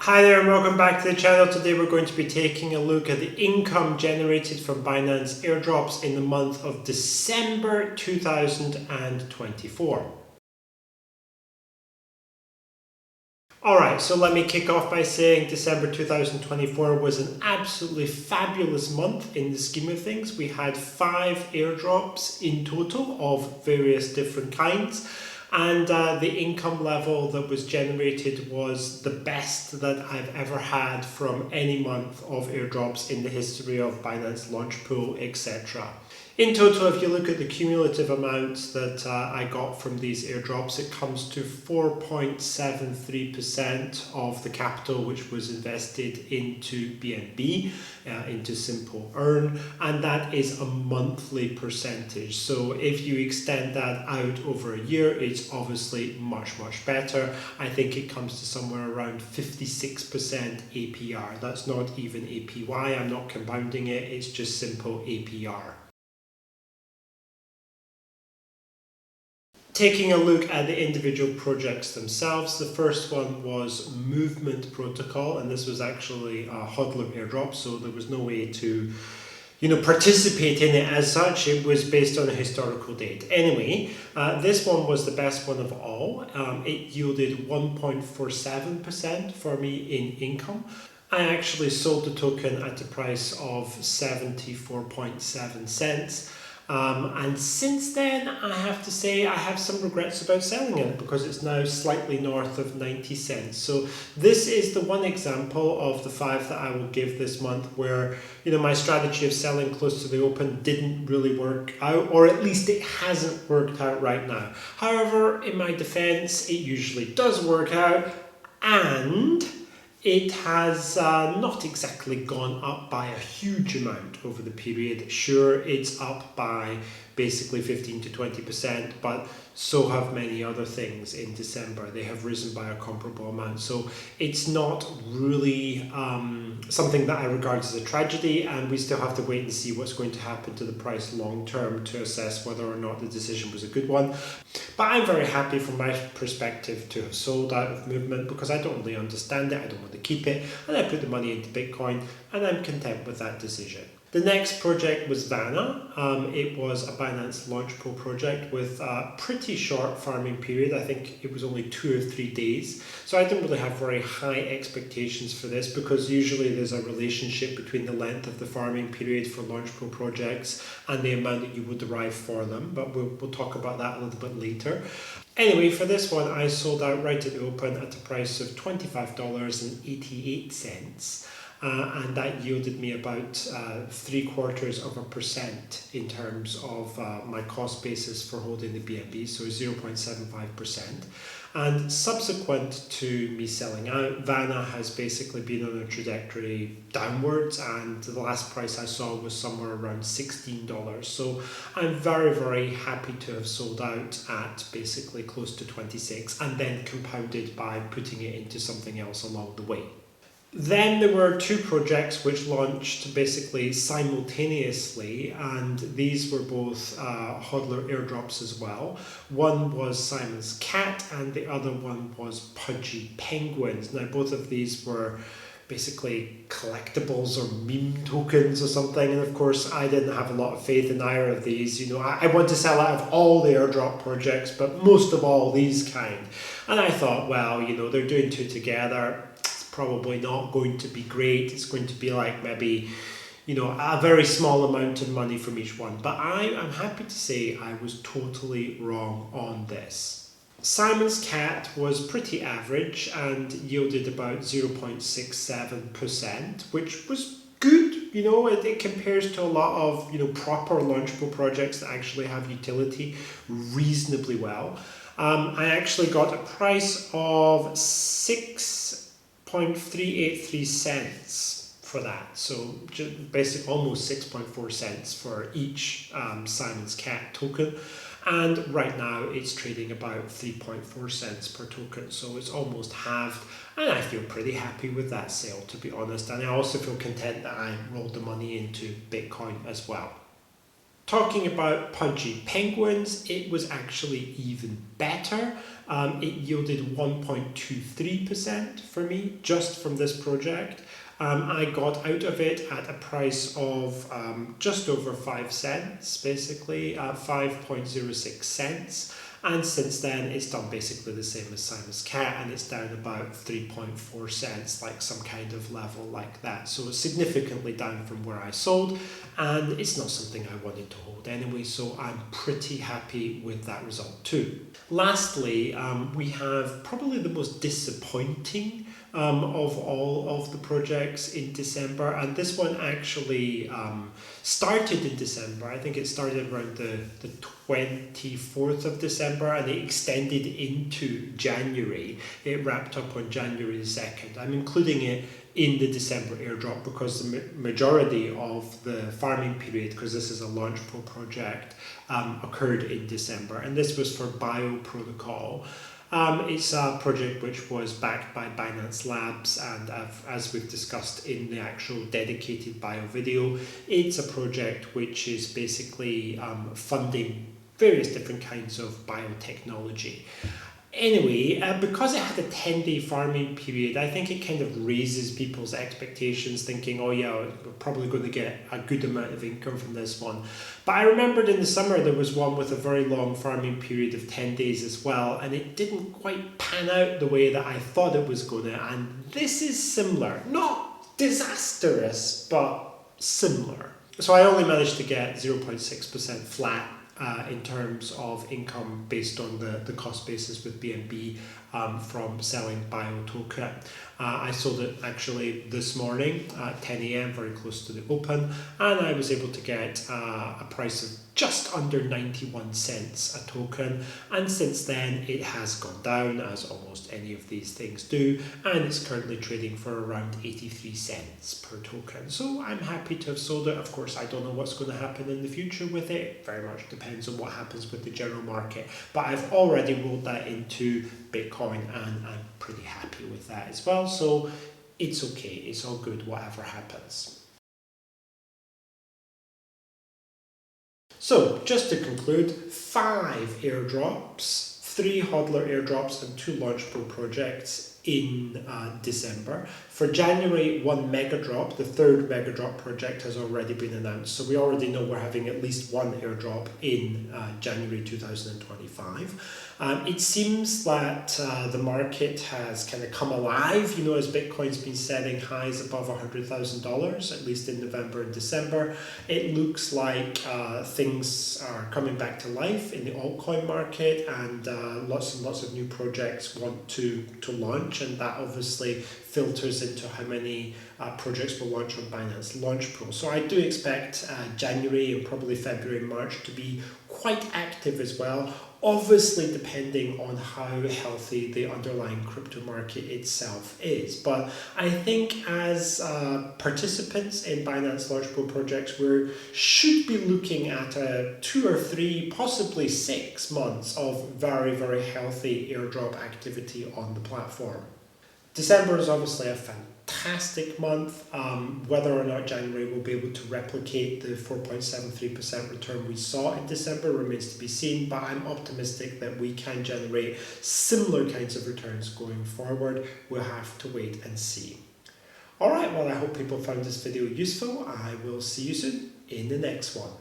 Hi there and welcome back to the channel. Today we're going to be taking a look at the income generated from Binance airdrops in the month of December 2024. Alright, so let me kick off by saying December 2024 was an absolutely fabulous month in the scheme of things. We had 5 airdrops in total of various different kinds. And the income level that was generated was the best that I've ever had from any month of airdrops in the history of Binance Launch Pool, etc. In total, if you look at the cumulative amounts that I got from these airdrops, it comes to 4.73% of the capital which was invested into BNB, into Simple Earn, and that is a monthly percentage. So if you extend that out over a year, it's obviously much better. I think it comes to somewhere around 56% APR. That's not even APY, I'm not compounding it, it's just simple APR. Taking a look at the individual projects themselves, the first one was Movement Protocol, and this was actually a hodler airdrop, so there was no way to participate in it as such. It was based on a historical date. Anyway, this one was the best one of all. It yielded 1.47% for me in income. I actually sold the token at a price of 74.7 cents. And since then, I have to say I have some regrets about selling it because it's now slightly north of 90 cents. So this is the one example of the 5 that I will give this month where my strategy of selling close to the open didn't really work out, or at least it hasn't worked out right now. However, in my defense, it usually does work out, and it has not exactly gone up by a huge amount over the period. Sure, it's up by basically 15 to 20%, but so have many other things in December. They have risen by a comparable amount. So it's not really something that I regard as a tragedy, and we still have to wait and see what's going to happen to the price long term to assess whether or not the decision was a good one. But I'm very happy from my perspective to have sold out of Movement because I don't really understand it, I don't want to keep it, and I put the money into Bitcoin, and I'm content with that decision. The next project was Vana. It was a Binance Launch Pool project with a pretty short farming period. I think it was only 2 or 3 days. So I didn't really have very high expectations for this because usually there's a relationship between the length of the farming period for Launch Pool projects and the amount that you would derive for them. But we'll talk about that a little bit later. Anyway, for this one, I sold out right at the open at a price of $25.88. And that yielded me about 0.75% in terms of my cost basis for holding the BNB, so 0.75%. And subsequent to me selling out, Vana has basically been on a trajectory downwards, and the last price I saw was somewhere around $16. So I'm very happy to have sold out at basically close to 26 and then compounded by putting it into something else along the way. Then there were 2 projects which launched basically simultaneously, and these were both hodler airdrops as well. One was Simon's Cat and the other one was Pudgy Penguins. Now both of these were basically collectibles or meme tokens or something, and of course I didn't have a lot of faith in either of these. I want to sell out of all the airdrop projects, but most of all these kind. And I thought, well, they're doing 2 together, probably not going to be great. It's going to be like maybe a very small amount of money from each one. But I'm happy to say I was totally wrong on this. Simon's Cat was pretty average and yielded about 0.67%, which was good. It compares to a lot of proper launchable projects that actually have utility reasonably well. I actually got a price of 6.383 cents for that, so basically almost 6.4 cents for each Simon's Cat token, and right now it's trading about 3.4 cents per token, so it's almost halved, and I feel pretty happy with that sale, to be honest, and I also feel content that I rolled the money into Bitcoin as well. Talking about Pudgy Penguins, it was actually even better. It yielded 1.23% for me just from this project. I got out of it at a price of just over 5 cents, basically 5.06 cents. And since then, it's done basically the same as Simon's Cat, and it's down about 3.4 cents, like some kind of level like that. So it's significantly down from where I sold, and it's not something I wanted to hold anyway, so I'm pretty happy with that result too. Lastly, we have probably the most disappointing of all of the projects in December, and this one actually started in December. I think it started around the 24th of December and it extended into January. It wrapped up on January the 2nd. I'm including it in the December airdrop because the majority of the farming period, because this is a launch pro project, occurred in December, and this was for Bio Protocol. It's a project which was backed by Binance Labs, and as we've discussed in the actual dedicated bio video, it's a project which is basically funding various different kinds of biotechnology. Anyway, because it had a 10-day farming period, I think it kind of raises people's expectations, thinking, oh yeah, we're probably going to get a good amount of income from this one. But I remembered in the summer there was one with a very long farming period of 10 days as well, and it didn't quite pan out the way that I thought it was going to, and this is similar. Not disastrous, but similar. So I only managed to get 0.6% flat in terms of income based on the cost basis with BNB from selling bio token. I sold it actually this morning at 10 a.m, very close to the open, and I was able to get a price of just under 91 cents a token, and since then it has gone down, as almost any of these things do, and it's currently trading for around 83 cents per token. So I'm happy to have sold it. Of course, I don't know what's going to happen in the future with it. It very much depends on what happens with the general market, but I've already rolled that into Bitcoin and I'm pretty happy with that as well. So it's okay, it's all good, whatever happens. So just to conclude, 5 airdrops, 3 hodler airdrops and 2 launch pro projects in December. For January, 1 mega drop, the 3rd mega drop project has already been announced. So we already know we're having at least 1 airdrop in January 2025. It seems that the market has kind of come alive, you know, as Bitcoin's been setting highs above $100,000, at least in November and December. It looks like things are coming back to life in the altcoin market, and lots of new projects want to launch, and that obviously filters into how many projects will launch on Binance Launch Pro. So I do expect January and probably February and March to be quite active as well, obviously depending on how healthy the underlying crypto market itself is. But I think as participants in Binance Launch Pro projects, we should be looking at 2 or 3, possibly 6 months of very, very healthy airdrop activity on the platform. December is obviously a fantastic month. Whether or not January will be able to replicate the 4.73% return we saw in December remains to be seen, but I'm optimistic that we can generate similar kinds of returns going forward. We'll have to wait and see. Alright, well, I hope people found this video useful. I will see you soon in the next one.